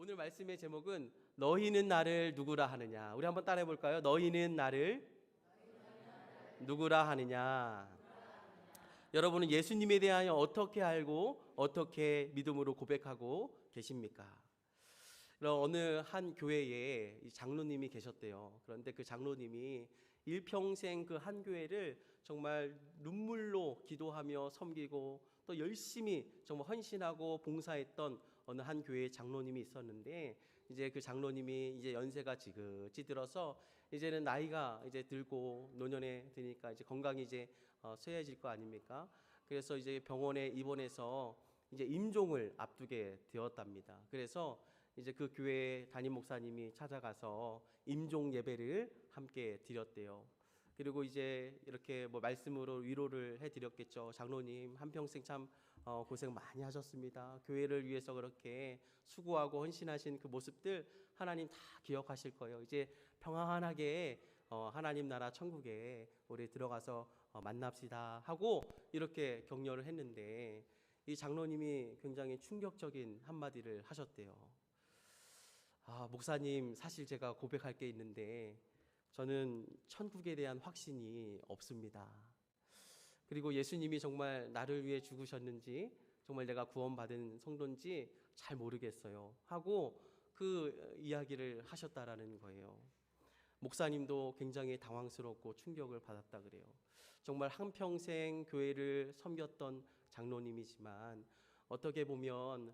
오늘 말씀의 제목은 너희는 나를 누구라 하느냐. 우리 한번 따라해 볼까요? 너희는 나를 누구라 하느냐. 여러분은 예수님에 대하여 어떻게 알고 어떻게 믿음으로 고백하고 계십니까? 어느 한 교회에 장로님이 계셨대요. 그런데 그 장로님이 일평생 그 한 교회를 정말 눈물로 기도하며 섬기고 또 열심히 정말 헌신하고 봉사했던 어느 한 교회의 장로님이 있었는데, 이제 그 장로님이 이제 연세가 지긋이 들어서 이제는 나이가 이제 들고 노년에 드니까 이제 건강이 이제 쇠해질 거 아닙니까? 그래서 이제 병원에 입원해서 이제 임종을 앞두게 되었답니다. 그래서 이제 그 교회 담임 목사님이 찾아가서 임종 예배를 함께 드렸대요. 그리고 이제 이렇게 뭐 말씀으로 위로를 해드렸겠죠. 장로님 한평생 참 고생 많이 하셨습니다. 교회를 위해서 그렇게 수고하고 헌신하신 그 모습들 하나님 다 기억하실 거예요. 이제 평안하게 하나님 나라 천국에 우리 들어가서 만납시다 하고 이렇게 격려를 했는데, 이 장로님이 굉장히 충격적인 한마디를 하셨대요. 목사님, 사실 제가 고백할 게 있는데 저는 천국에 대한 확신이 없습니다. 그리고 예수님이 정말 나를 위해 죽으셨는지, 정말 내가 구원받은 성도인지 잘 모르겠어요 하고 그 이야기를 하셨다라는 거예요. 목사님도 굉장히 당황스럽고 충격을 받았다 그래요. 정말 한평생 교회를 섬겼던 장로님이지만 어떻게 보면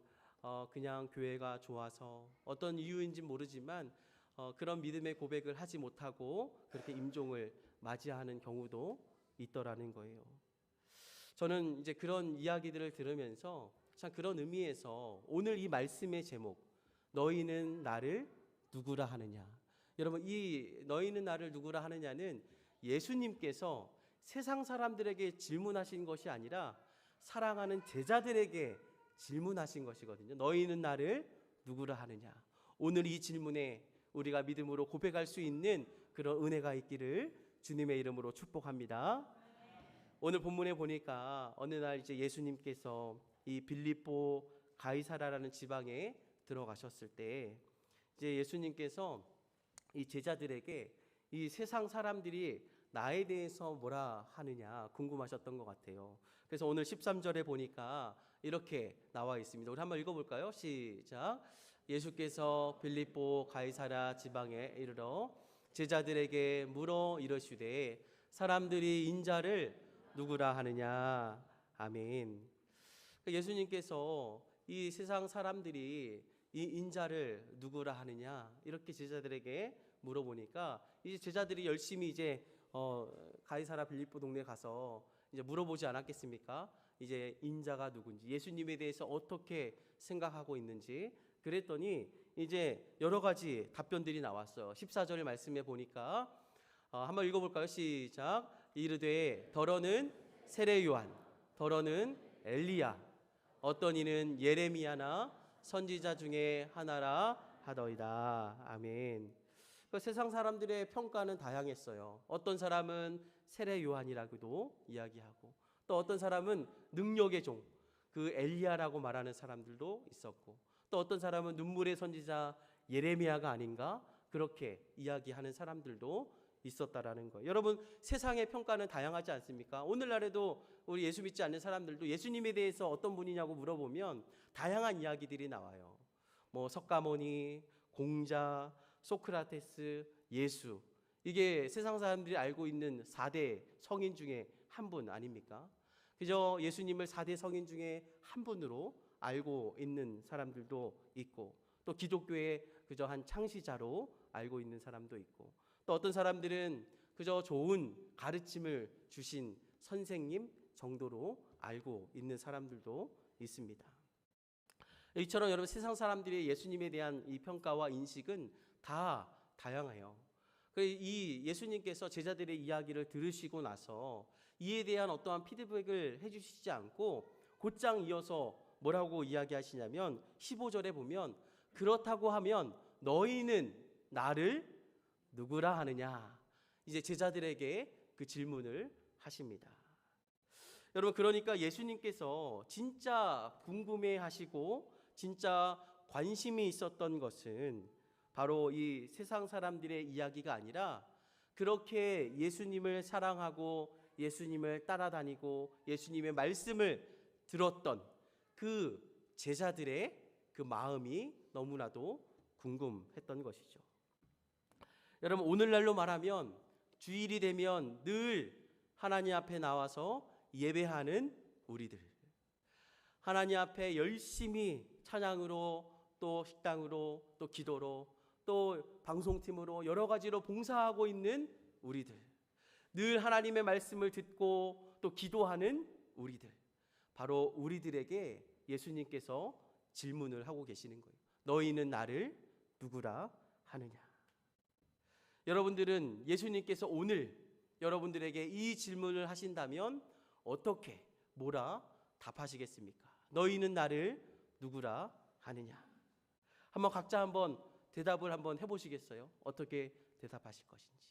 그냥 교회가 좋아서 어떤 이유인지 모르지만 그런 믿음의 고백을 하지 못하고 그렇게 임종을 맞이하는 경우도 있더라는 거예요. 저는 이제 그런 이야기들을 들으면서 참 그런 의미에서 오늘 이 말씀의 제목, 너희는 나를 누구라 하느냐. 여러분, 이 너희는 나를 누구라 하느냐는 예수님께서 세상 사람들에게 질문하신 것이 아니라 사랑하는 제자들에게 질문하신 것이거든요. 너희는 나를 누구라 하느냐. 오늘 이 질문에 우리가 믿음으로 고백할 수 있는 그런 은혜가 있기를 주님의 이름으로 축복합니다. 오늘 본문에 보니까 어느 날 이제 예수님께서 이 빌립보 가이사라라는 지방에 들어가셨을 때 이제 예수님께서 이 제자들에게 이 세상 사람들이 나에 대해서 뭐라 하느냐 궁금하셨던 것 같아요. 그래서 오늘 13절에 보니까 이렇게 나와 있습니다. 우리 한번 읽어볼까요? 시작. 예수께서 빌립보 가이사라 지방에 이르러 제자들에게 물어 이르시되 사람들이 인자를 누구라 하느냐. 아멘. 예수님께서 이 세상 사람들이 이 인자를 누구라 하느냐 이렇게 제자들에게 물어보니까 이제 제자들이 열심히 이제 가이사라 빌립보 동네에 가서 이제 물어보지 않았겠습니까? 이제 인자가 누군지, 예수님에 대해서 어떻게 생각하고 있는지. 그랬더니 이제 여러 가지 답변들이 나왔어요. 14절 말씀에 보니까 한번 읽어볼까요? 시작. 이르되 더러는 세례 요한, 더러는 엘리야, 어떤 이는 예레미야나 선지자 중에 하나라 하더이다. 아멘. 세상 사람들의 평가는 다양했어요. 어떤 사람은 세례 요한이라고도 이야기하고, 또 어떤 사람은 능력의 종, 그 엘리야라고 말하는 사람들도 있었고, 또 어떤 사람은 눈물의 선지자 예레미야가 아닌가 그렇게 이야기하는 사람들도 있었다라는 거예요. 여러분, 세상의 평가는 다양하지 않습니까? 오늘날에도 우리 예수 믿지 않는 사람들도 예수님에 대해서 어떤 분이냐고 물어보면 다양한 이야기들이 나와요. 뭐 석가모니, 공자, 소크라테스, 예수, 이게 세상 사람들이 알고 있는 4대 성인 중에 한 분 아닙니까? 그저 예수님을 4대 성인 중에 한 분으로 알고 있는 사람들도 있고, 또 기독교의 그저 한 창시자로 알고 있는 사람도 있고, 또 어떤 사람들은 그저 좋은 가르침을 주신 선생님 정도로 알고 있는 사람들도 있습니다. 이처럼 여러분, 세상 사람들이 예수님에 대한 이 평가와 인식은 다 다양해요. 이 예수님께서 제자들의 이야기를 들으시고 나서 이에 대한 어떠한 피드백을 해주시지 않고 곧장 이어서 뭐라고 이야기하시냐면 15절에 보면 그렇다고 하면 너희는 나를 누구라 하느냐. 이제 제자들에게 그 질문을 하십니다. 여러분, 그러니까 예수님께서 진짜 궁금해 하시고 진짜 관심이 있었던 것은 바로 이 세상 사람들의 이야기가 아니라 그렇게 예수님을 사랑하고 예수님을 따라다니고 예수님의 말씀을 들었던 그 제자들의 그 마음이 너무나도 궁금했던 것이죠. 여러분, 오늘날로 말하면 주일이 되면 늘 하나님 앞에 나와서 예배하는 우리들, 하나님 앞에 열심히 찬양으로 또 식당으로 또 기도로 또 방송팀으로 여러 가지로 봉사하고 있는 우리들, 늘 하나님의 말씀을 듣고 또 기도하는 우리들, 바로 우리들에게 예수님께서 질문을 하고 계시는 거예요. 너희는 나를 누구라 하느냐? 여러분들은 예수님께서 오늘 여러분들에게 이 질문을 하신다면 어떻게 뭐라 답하시겠습니까? 너희는 나를 누구라 하느냐? 한번 각자 한번 대답을 한번 해보시겠어요? 어떻게 대답하실 것인지.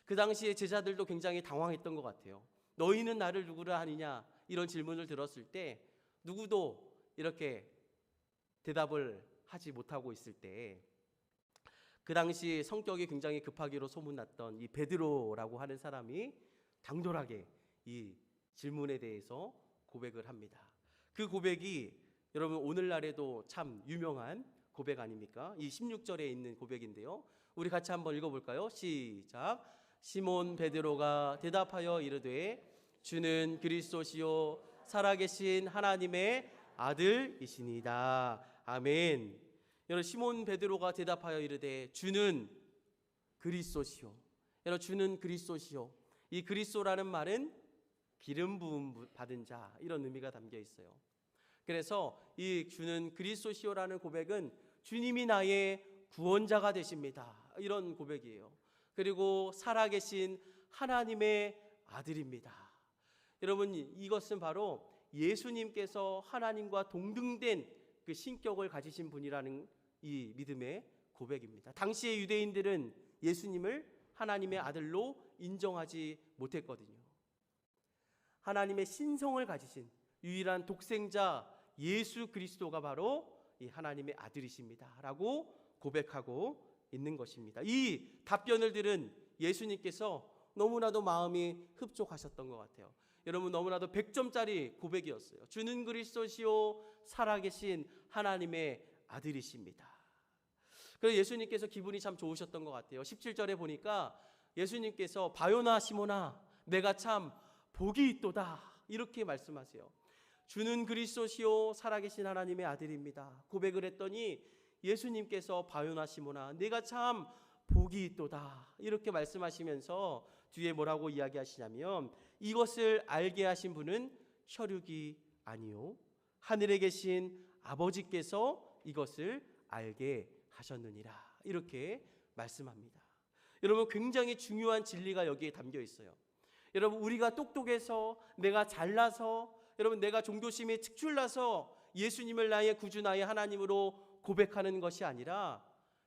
그 당시에 제자들도 굉장히 당황했던 것 같아요. 너희는 나를 누구라 하느냐? 이런 질문을 들었을 때 누구도 이렇게 대답을 하지 못하고 있을 때 그 당시 성격이 굉장히 급하기로 소문났던 이 베드로라고 하는 사람이 당돌하게 이 질문에 대해서 고백을 합니다. 그 고백이 여러분 오늘날에도 참 유명한 고백 아닙니까? 이 16절에 있는 고백인데요. 우리 같이 한번 읽어볼까요? 시작. 시몬 베드로가 대답하여 이르되 주는 그리스도시요 살아계신 하나님의 아들이시니이다. 아멘. 여러분, 시몬 베드로가 대답하여 이르되 주는 그리스도시요. 여러분, 주는 그리스도시요. 이 그리스도라는 말은 기름 부음 받은 자, 이런 의미가 담겨 있어요. 그래서 이 주는 그리스도시요라는 고백은 주님이 나의 구원자가 되십니다, 이런 고백이에요. 그리고 살아계신 하나님의 아들입니다. 여러분, 이것은 바로 예수님께서 하나님과 동등된 그 신격을 가지신 분이라는 이 믿음의 고백입니다. 당시의 유대인들은 예수님을 하나님의 아들로 인정하지 못했거든요. 하나님의 신성을 가지신 유일한 독생자 예수 그리스도가 바로 이 하나님의 아들이십니다 라고 고백하고 있는 것입니다. 이 답변을 들은 예수님께서 너무나도 마음이 흡족하셨던 것 같아요. 여러분, 너무나도 100점짜리 고백이었어요. 주는 그리스도시요 살아계신 하나님의 아들이십니다. 그래서 예수님께서 기분이 참 좋으셨던 것 같아요. 17절에 보니까 예수님께서 바요나 시모나 내가 참 복이 있도다, 이렇게 말씀하세요. 주는 그리스도시요 살아계신 하나님의 아들입니다. 고백을 했더니 예수님께서 바요나 시모나 내가 참 복이 있도다, 이렇게 말씀하시면서 뒤에 뭐라고 이야기하시냐면 이것을 알게 하신 분은 혈육이 아니요 하늘에 계신 아버지께서 이것을 알게 하셨느니라, 이렇게 말씀합니다. 여러분, 굉장히 중요한 진리가 여기에 담겨 있어요. 여러분, 우리가 똑똑해서 내가 잘나서 여러분 내가 종교심에 특출나서 예수님을 나의 구주 나의 하나님으로 고백하는 것이 아니라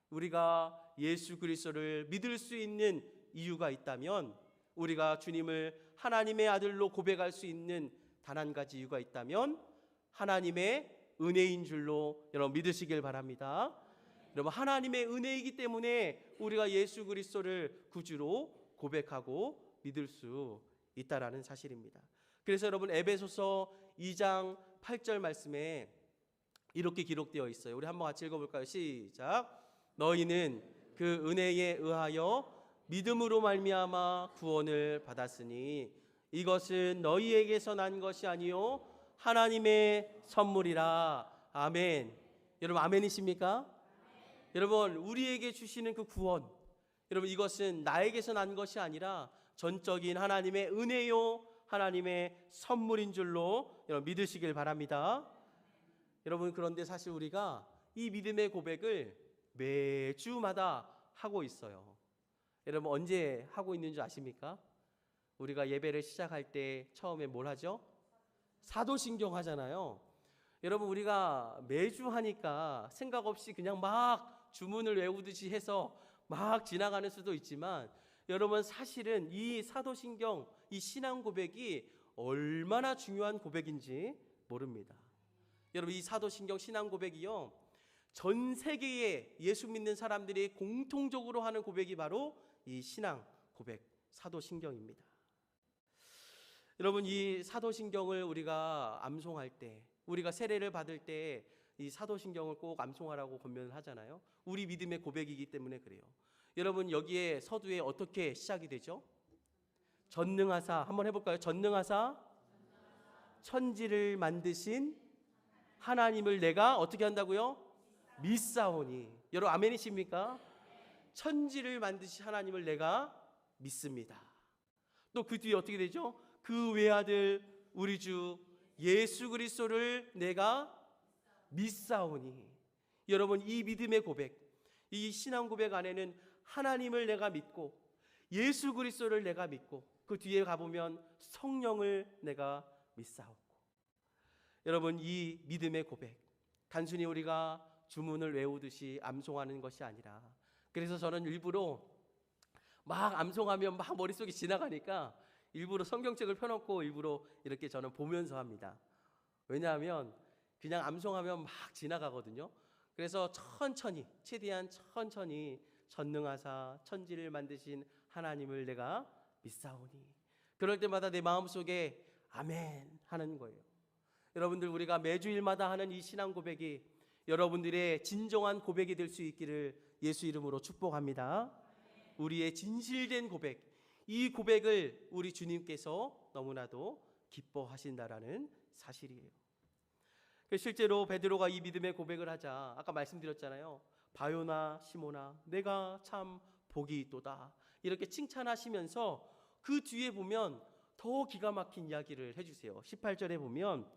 우리가 예수 그리스도를 믿을 수 있는 이유가 있다면, 우리가 주님을 하나님의 아들로 고백할 수 있는 단 한 가지 이유가 있다면 하나님의 은혜인 줄로 여러분 믿으시길 바랍니다. 여러분, 하나님의 은혜이기 때문에 우리가 예수 그리스도를 구주로 고백하고 믿을 수 있다라는 사실입니다. 그래서 여러분, 에베소서 2장 8절 말씀에 이렇게 기록되어 있어요. 우리 한번 같이 읽어볼까요? 시작. 너희는 그 은혜에 의하여 믿음으로 말미암아 구원을 받았으니 이것은 너희에게서 난 것이 아니요 하나님의 선물이라. 아멘. 여러분, 아멘이십니까? 여러분, 우리에게 주시는 그 구원, 여러분 이것은 나에게서 난 것이 아니라 전적인 하나님의 은혜요 하나님의 선물인 줄로 여러분 믿으시길 바랍니다. 여러분, 그런데 사실 우리가 이 믿음의 고백을 매주마다 하고 있어요. 여러분, 언제 하고 있는 줄 아십니까? 우리가 예배를 시작할 때 처음에 뭘 하죠? 사도신경 하잖아요. 여러분, 우리가 매주 하니까 생각 없이 그냥 막 주문을 외우듯이 해서 막 지나가는 수도 있지만, 여러분 사실은 이 사도신경, 이 신앙 고백이 얼마나 중요한 고백인지 모릅니다. 여러분, 이 사도신경 신앙 고백이요, 전 세계에 예수 믿는 사람들이 공통적으로 하는 고백이 바로 이 신앙 고백, 사도신경입니다. 여러분, 이 사도신경을 우리가 암송할 때, 우리가 세례를 받을 때 이 사도신경을 꼭 암송하라고 권면을 하잖아요. 우리 믿음의 고백이기 때문에 그래요. 여러분, 여기에 서두에 어떻게 시작이 되죠? 전능하사, 한번 해볼까요? 전능하사 천지를 만드신 하나님을 내가 어떻게 한다고요? 믿사오니. 여러분, 아멘이십니까? 천지를 만드신 하나님을 내가 믿습니다. 또 그 뒤에 어떻게 되죠? 그 외아들 우리 주 예수 그리스도를 내가 믿사오니. 여러분, 이 믿음의 고백, 이 신앙 고백 안에는 하나님을 내가 믿고 예수 그리스도를 내가 믿고 그 뒤에 가보면 성령을 내가 믿사오고. 여러분, 이 믿음의 고백 단순히 우리가 주문을 외우듯이 암송하는 것이 아니라, 그래서 저는 일부러 막 암송하면 막 머릿속에 지나가니까 일부러 성경책을 펴놓고 일부러 이렇게 저는 보면서 합니다. 왜냐하면 그냥 암송하면 막 지나가거든요. 그래서 천천히, 최대한 천천히 전능하사 천지를 만드신 하나님을 내가 믿사오니. 그럴 때마다 내 마음속에 아멘 하는 거예요. 여러분들, 우리가 매주일마다 하는 이 신앙 고백이 여러분들의 진정한 고백이 될 수 있기를 예수 이름으로 축복합니다. 우리의 진실된 고백, 이 고백을 우리 주님께서 너무나도 기뻐하신다라는 사실이에요. 실제로 베드로가 이 믿음의 고백을 하자, 아까 말씀드렸잖아요. 바요나 시모나 내가 참 복이 있도다, 이렇게 칭찬하시면서 그 뒤에 보면 더 기가 막힌 이야기를 해주세요. 18절에 보면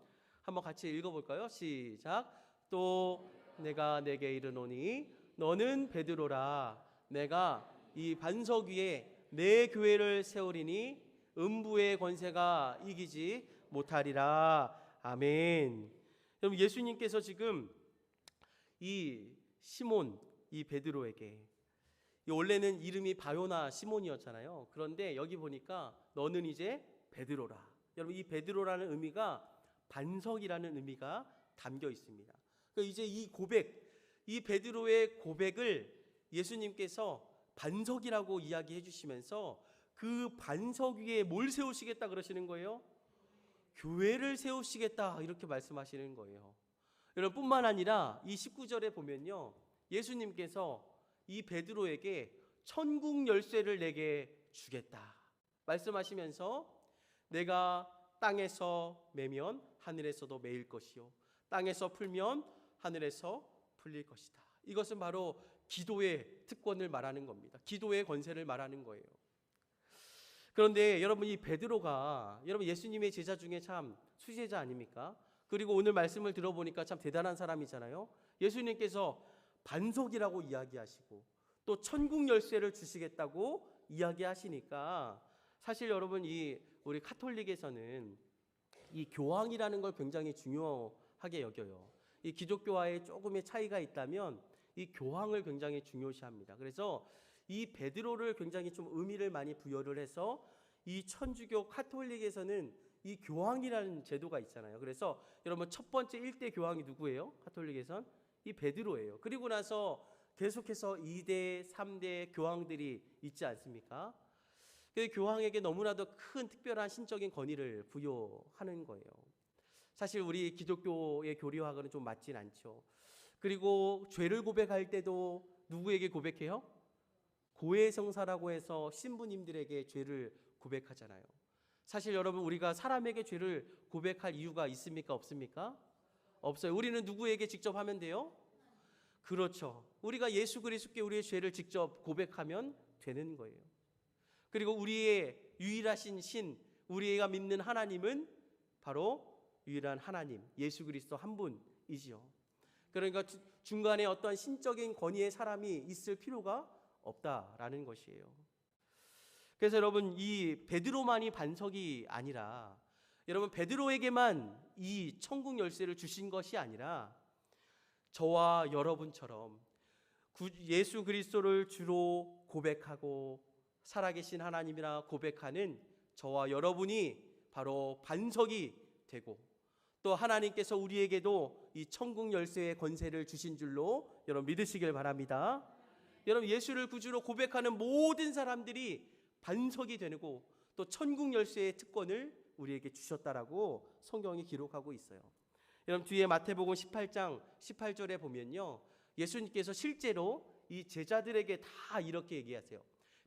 한번 같이 읽어볼까요? 시작. 또 내가 내게 이르노니 너는 베드로라. 내가 이 반석 위에 내 교회를 세우리니 음부의 권세가 이기지 못하리라. 아멘. 여러분, 예수님께서 지금 이 시몬, 이 베드로에게, 원래는 이름이 바요나 시몬이었잖아요. 그런데 여기 보니까 너는 이제 베드로라. 여러분, 이 베드로라는 의미가 반석이라는 의미가 담겨 있습니다. 그러니까 이제 이 고백, 이 베드로의 고백을 예수님께서 반석이라고 이야기해 주시면서 그 반석 위에 뭘 세우시겠다 그러시는 거예요? 교회를 세우시겠다, 이렇게 말씀하시는 거예요. 여러분, 뿐만 아니라 이 19절에 보면요, 예수님께서 이 베드로에게 천국 열쇠를 내게 주겠다 말씀하시면서 내가 땅에서 매면 하늘에서도 매일 것이요 땅에서 풀면 하늘에서 풀릴 것이다. 이것은 바로 기도의 특권을 말하는 겁니다. 기도의 권세를 말하는 거예요. 그런데 여러분, 이 베드로가 여러분 예수님의 제자 중에 참 수제자 아닙니까? 그리고 오늘 말씀을 들어보니까 참 대단한 사람이잖아요. 예수님께서 반석이라고 이야기하시고 또 천국 열쇠를 주시겠다고 이야기하시니까, 사실 여러분, 이 우리 카톨릭에서는 이 교황이라는 걸 굉장히 중요하게 여겨요. 이 기독교와의 조금의 차이가 있다면 이 교황을 굉장히 중요시합니다. 그래서 이 베드로를 굉장히 좀 의미를 많이 부여를 해서 이 천주교 카톨릭에서는 이 교황이라는 제도가 있잖아요. 그래서 여러분, 첫 번째 1대 교황이 누구예요? 카톨릭에선 이 베드로예요. 그리고 나서 계속해서 2대, 3대 교황들이 있지 않습니까? 그 교황에게 너무나도 큰 특별한 신적인 권위를 부여하는 거예요. 사실 우리 기독교의 교리하고는 좀 맞진 않죠. 그리고 죄를 고백할 때도 누구에게 고백해요? 고해성사라고 해서 신부님들에게 죄를 고백하잖아요. 사실 여러분, 우리가 사람에게 죄를 고백할 이유가 있습니까? 없습니까? 없어요. 우리는 누구에게 직접 하면 돼요? 그렇죠. 우리가 예수 그리스도께 우리의 죄를 직접 고백하면 되는 거예요. 그리고 우리의 유일하신 신, 우리가 믿는 하나님은 바로 유일한 하나님, 예수 그리스도 한 분이지요. 그러니까 중간에 어떤 신적인 권위의 사람이 있을 필요가 없다라는 것이에요. 그래서 여러분, 이 베드로만이 반석이 아니라, 여러분, 베드로에게만 이 천국 열쇠를 주신 것이 아니라 저와 여러분처럼 예수 그리스도를 주로 고백하고 살아계신 하나님이라 고백하는 저와 여러분이 바로 반석이 되고, 또 하나님께서 우리에게도 이 천국 열쇠의 권세를 주신 줄로 여러분 믿으시길 바랍니다. 여러분 예수를 구주로 고백하는 모든 사람들이 반석이 되고 또 천국 열쇠의 특권을 우리에게 주셨다라고 성경이 기록하고 있어요. 여러분 뒤에 마태복음 18장 18절에 보면요, 예수님께서 실제로 이 제자들에게 다 이렇게 얘기하세요.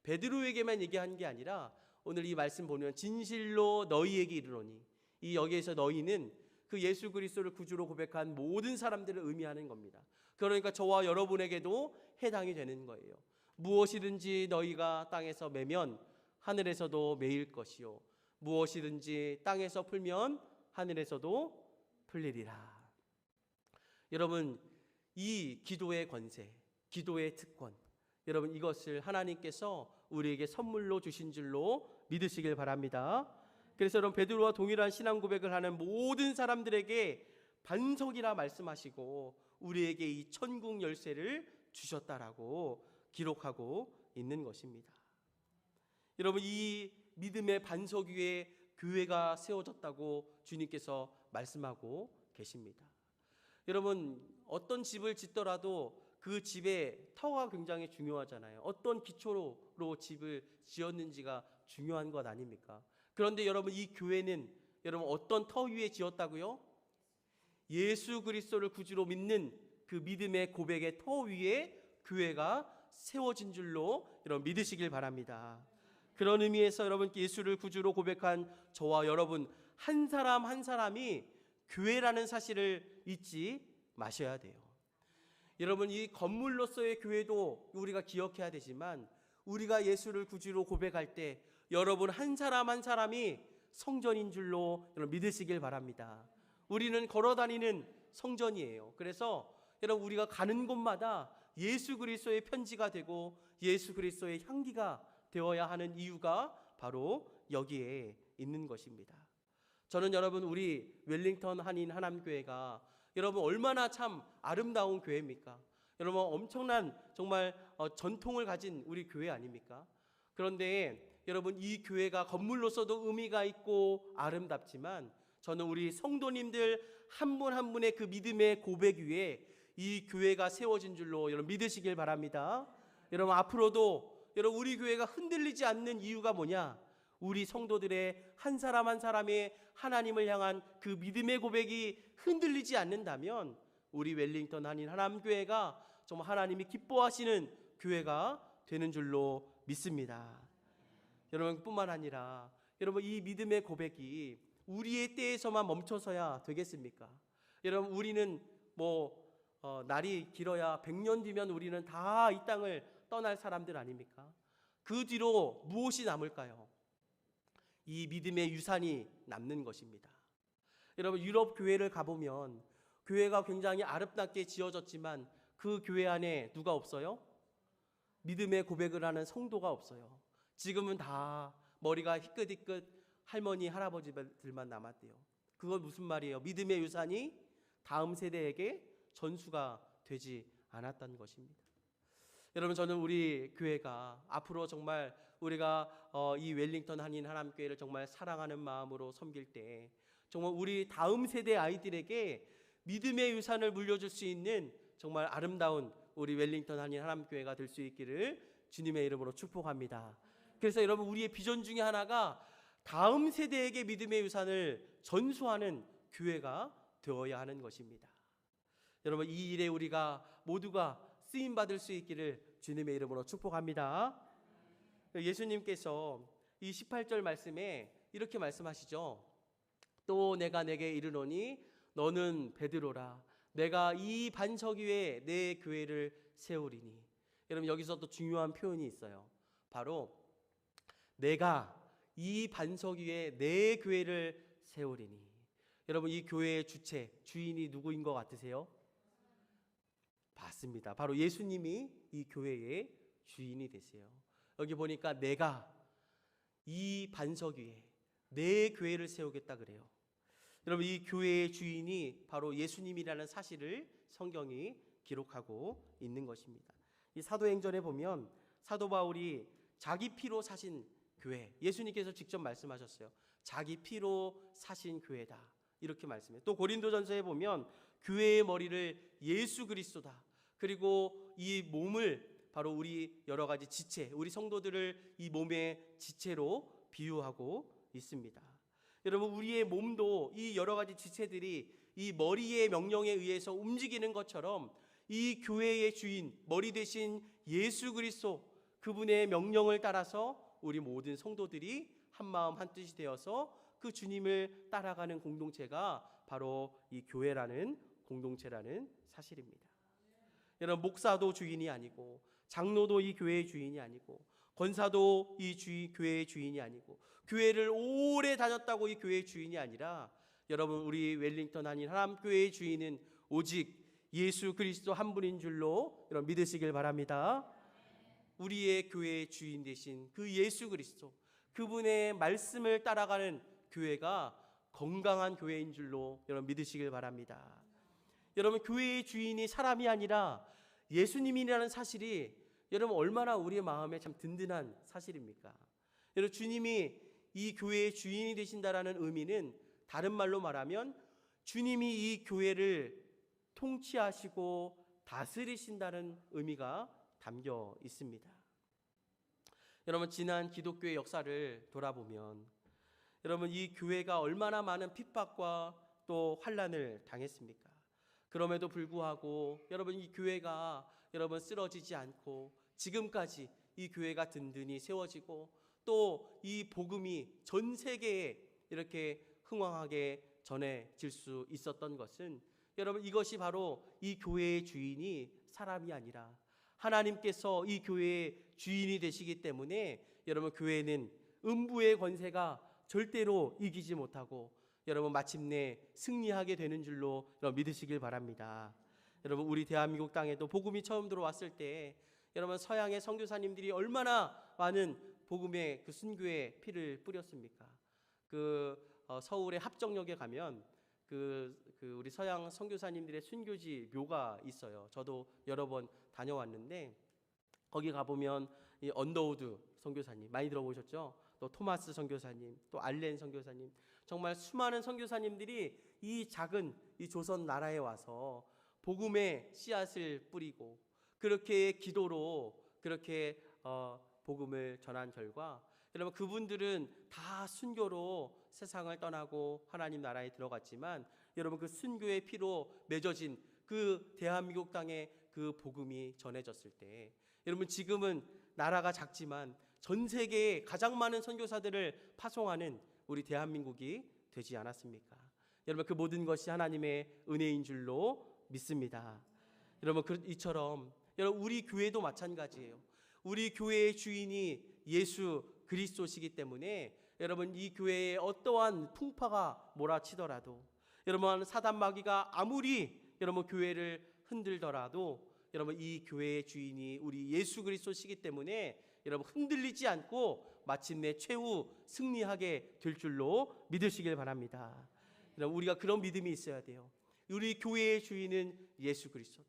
베드로에게만 얘기한 게 아니라 오늘 이 말씀 보면 진실로 너희에게 이르노니, 이 여기에서 너희는 그 예수 그리스도를 구주로 고백한 모든 사람들을 의미하는 겁니다. 그러니까 저와 여러분에게도 해당이 되는 거예요. 무엇이든지 너희가 땅에서 매면 하늘에서도 매일 것이요, 무엇이든지 땅에서 풀면 하늘에서도 풀리리라. 여러분 이 기도의 권세, 기도의 특권, 여러분 이것을 하나님께서 우리에게 선물로 주신 줄로 믿으시길 바랍니다. 그래서 여러분 베드로와 동일한 신앙 고백을 하는 모든 사람들에게 반석이라 말씀하시고 우리에게 이 천국 열쇠를 주셨다라고 기록하고 있는 것입니다. 여러분 이 믿음의 반석 위에 교회가 세워졌다고 주님께서 말씀하고 계십니다. 여러분 어떤 집을 짓더라도 그 집의 터가 굉장히 중요하잖아요. 어떤 기초로 집을 지었는지가 중요한 것 아닙니까? 그런데 여러분 이 교회는 여러분 어떤 터 위에 지었다고요? 예수 그리스도를 구주로 믿는 그 믿음의 고백의 터 위에 교회가 세워진 줄로 여러분 믿으시길 바랍니다. 그런 의미에서 여러분 예수를 구주로 고백한 저와 여러분 한 사람 한 사람이 교회라는 사실을 잊지 마셔야 돼요. 여러분 이 건물로서의 교회도 우리가 기억해야 되지만 우리가 예수를 구주로 고백할 때 여러분 한 사람 한 사람이 성전인 줄로 여러분 믿으시길 바랍니다. 우리는 걸어다니는 성전이에요. 그래서 여러분 우리가 가는 곳마다 예수 그리스도의 편지가 되고 예수 그리스도의 향기가 되어야 하는 이유가 바로 여기에 있는 것입니다. 저는 여러분 우리 웰링턴 한인 하남교회가 여러분 얼마나 참 아름다운 교회입니까? 여러분 엄청난 정말 전통을 가진 우리 교회 아닙니까? 그런데 여러분 이 교회가 건물로서도 의미가 있고 아름답지만 저는 우리 성도님들 한 분 한 분의 그 믿음의 고백 위에 이 교회가 세워진 줄로 여러분 믿으시길 바랍니다. 여러분 앞으로도 여러분 우리 교회가 흔들리지 않는 이유가 뭐냐? 우리 성도들의 한 사람 한 사람의 하나님을 향한 그 믿음의 고백이 흔들리지 않는다면 우리 웰링턴 한인 하남교회가 정말 하나님이 기뻐하시는 교회가 되는 줄로 믿습니다. 여러분 뿐만 아니라 여러분 이 믿음의 고백이 우리의 때에서만 멈춰서야 되겠습니까? 여러분 우리는 날이 길어야 100년 뒤면 우리는 다 이 땅을 떠날 사람들 아닙니까? 그 뒤로 무엇이 남을까요? 이 믿음의 유산이 남는 것입니다. 여러분 유럽 교회를 가보면 교회가 굉장히 아름답게 지어졌지만 그 교회 안에 누가 없어요? 믿음의 고백을 하는 성도가 없어요. 지금은 다 머리가 희끗희끗 할머니 할아버지들만 남았대요. 그건 무슨 말이에요? 믿음의 유산이 다음 세대에게 전수가 되지 않았다는 것입니다. 여러분 저는 우리 교회가 앞으로 정말 우리가 이 웰링턴 한인 하남교회를 정말 사랑하는 마음으로 섬길 때 정말 우리 다음 세대 아이들에게 믿음의 유산을 물려줄 수 있는 정말 아름다운 우리 웰링턴 한인 하남교회가 될 수 있기를 주님의 이름으로 축복합니다. 그래서 여러분 우리의 비전 중에 하나가 다음 세대에게 믿음의 유산을 전수하는 교회가 되어야 하는 것입니다. 여러분 이 일에 우리가 모두가 쓰임 받을 수 있기를 주님의 이름으로 축복합니다. 예수님께서 이 18절 말씀에 이렇게 말씀하시죠. 또 내가 내게 이르노니 너는 베드로라 내가 이 반석 위에 내 교회를 세우리니. 여러분 여기서 또 중요한 표현이 있어요. 바로 내가 이 반석 위에 내 교회를 세우리니. 여러분 이 교회의 주체, 주인이 누구인 것 같으세요? 맞습니다. 바로 예수님이 이 교회의 주인이 되세요. 여기 보니까 내가 이 반석 위에 내 교회를 세우겠다 그래요. 여러분 이 교회의 주인이 바로 예수님이라는 사실을 성경이 기록하고 있는 것입니다. 이 사도행전에 보면 사도 바울이 자기 피로 사신 교회, 예수님께서 직접 말씀하셨어요. 자기 피로 사신 교회다. 이렇게 말씀해요. 또 고린도전서에 보면 교회의 머리를 예수 그리스도다. 그리고 이 몸을 바로 우리 여러 가지 지체, 우리 성도들을 이 몸의 지체로 비유하고 있습니다. 여러분, 우리의 몸도 이 여러 가지 지체들이 이 머리의 명령에 의해서 움직이는 것처럼 이 교회의 주인, 머리 대신 예수 그리스도, 그분의 명령을 따라서 우리 모든 성도들이 한 마음 한 뜻이 되어서 그 주님을 따라가는 공동체가 바로 이 교회라는 공동체라는 사실입니다. 여러분, 목사도 주인이 아니고, 장로도 이 교회의 주인이 아니고, 권사도 이 교회의 주인이 아니고, 교회를 오래 다녔다고 이 교회의 주인이 아니라, 여러분, 우리 웰링턴 한인 하남교회의 주인은 오직 예수 그리스도 한 분인 줄로 여러분 믿으시길 바랍니다. 우리의 교회의 주인 되신 그 예수 그리스도, 그분의 말씀을 따라가는 교회가 건강한 교회인 줄로 여러분 믿으시길 바랍니다. 여러분, 교회의 주인이 사람이 아니라 예수님이라는 사실이 여러분 얼마나 우리의 마음에 참 든든한 사실입니까? 여러분, 주님이 이 교회의 주인이 되신다라는 의미는 다른 말로 말하면 주님이 이 교회를 통치하시고 다스리신다는 의미가 담겨 있습니다. 여러분, 지난 기독교의 역사를 돌아보면 여러분, 이 교회가 얼마나 많은 핍박과 또 환난을 당했습니까? 그럼에도 불구하고 여러분, 이 교회가 여러분 쓰러지지 않고 지금까지 이 교회가 든든히 세워지고 또 이 복음이 전 세계에 이렇게 흥왕하게 전해질 수 있었던 것은 여러분, 이것이 바로 이 교회의 주인이 사람이 아니라 하나님께서 이 교회의 주인이 되시기 때문에 여러분, 교회는 음부의 권세가 절대로 이기지 못하고 여러분 마침내 승리하게 되는 줄로 여러분 믿으시길 바랍니다. 여러분, 우리 대한민국 땅에도 복음이 처음 들어왔을 때 여러분 서양의 선교사님들이 얼마나 많은 복음의 그 순교의 피를 뿌렸습니까? 서울의 합정역에 가면 우리 서양 선교사님들의 순교지 묘가 있어요. 저도 여러 번 다녀왔는데 거기 가보면 이 언더우드 선교사님 많이 들어보셨죠? 또 토마스 선교사님, 또 알렌 선교사님, 정말 수많은 선교사님들이 이 작은 이 조선 나라에 와서 복음의 씨앗을 뿌리고 그렇게 기도로 그렇게 복음을 전한 결과 여러분, 그분들은 다 순교로 세상을 떠나고 하나님 나라에 들어갔지만 여러분, 그 순교의 피로 맺어진 그 대한민국 땅에 그 복음이 전해졌을 때 여러분, 지금은 나라가 작지만 전 세계에 가장 많은 선교사들을 파송하는 우리 대한민국이 되지 않았습니까? 여러분, 그 모든 것이 하나님의 은혜인 줄로 믿습니다. 여러분, 이처럼 여러분, 우리 교회도 마찬가지예요. 우리 교회의 주인이 예수 그리스도시기 때문에 여러분, 이 교회에 어떠한 풍파가 몰아치더라도 여러분, 사단 마귀가 아무리 여러분 교회를 흔들더라도 여러분, 이 교회의 주인이 우리 예수 그리스도시기 때문에 여러분 흔들리지 않고 마침내 최후 승리하게 될 줄로 믿으시길 바랍니다. 여러분, 우리가 그런 믿음이 있어야 돼요. 우리 교회의 주인은 예수 그리스도다.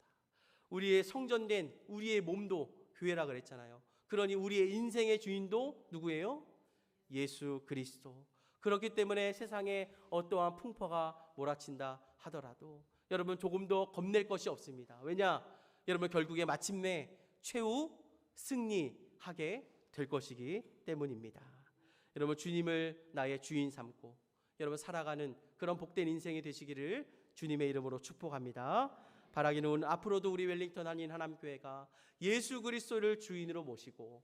우리의 성전된 우리의 몸도 교회라 그랬잖아요. 그러니 우리의 인생의 주인도 누구예요? 예수 그리스도. 그렇기 때문에 세상에 어떠한 풍파가 몰아친다 하더라도 여러분, 조금 더 겁낼 것이 없습니다. 왜냐? 여러분, 결국에 마침내 최후 승리하게 될 것이기 때문입니다. 여러분, 주님을 나의 주인 삼고 여러분 살아가는 그런 복된 인생이 되시기를 주님의 이름으로 축복합니다. 바라기는 앞으로도 우리 웰링턴 한인 하남교회가 예수 그리스도를 주인으로 모시고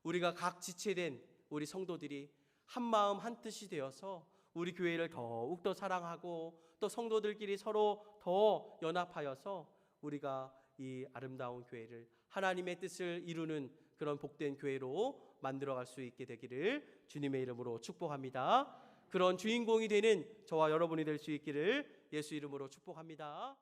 우리가 각 지체된 우리 성도들이 한 마음 한 뜻이 되어서 우리 교회를 더욱 더 사랑하고 또 성도들끼리 서로 더 연합하여서 우리가 이 아름다운 교회를 하나님의 뜻을 이루는 그런 복된 교회로 만들어갈 수 있게 되기를 주님의 이름으로 축복합니다. 그런 주인공이 되는 저와 여러분이 될 수 있기를 예수 이름으로 축복합니다.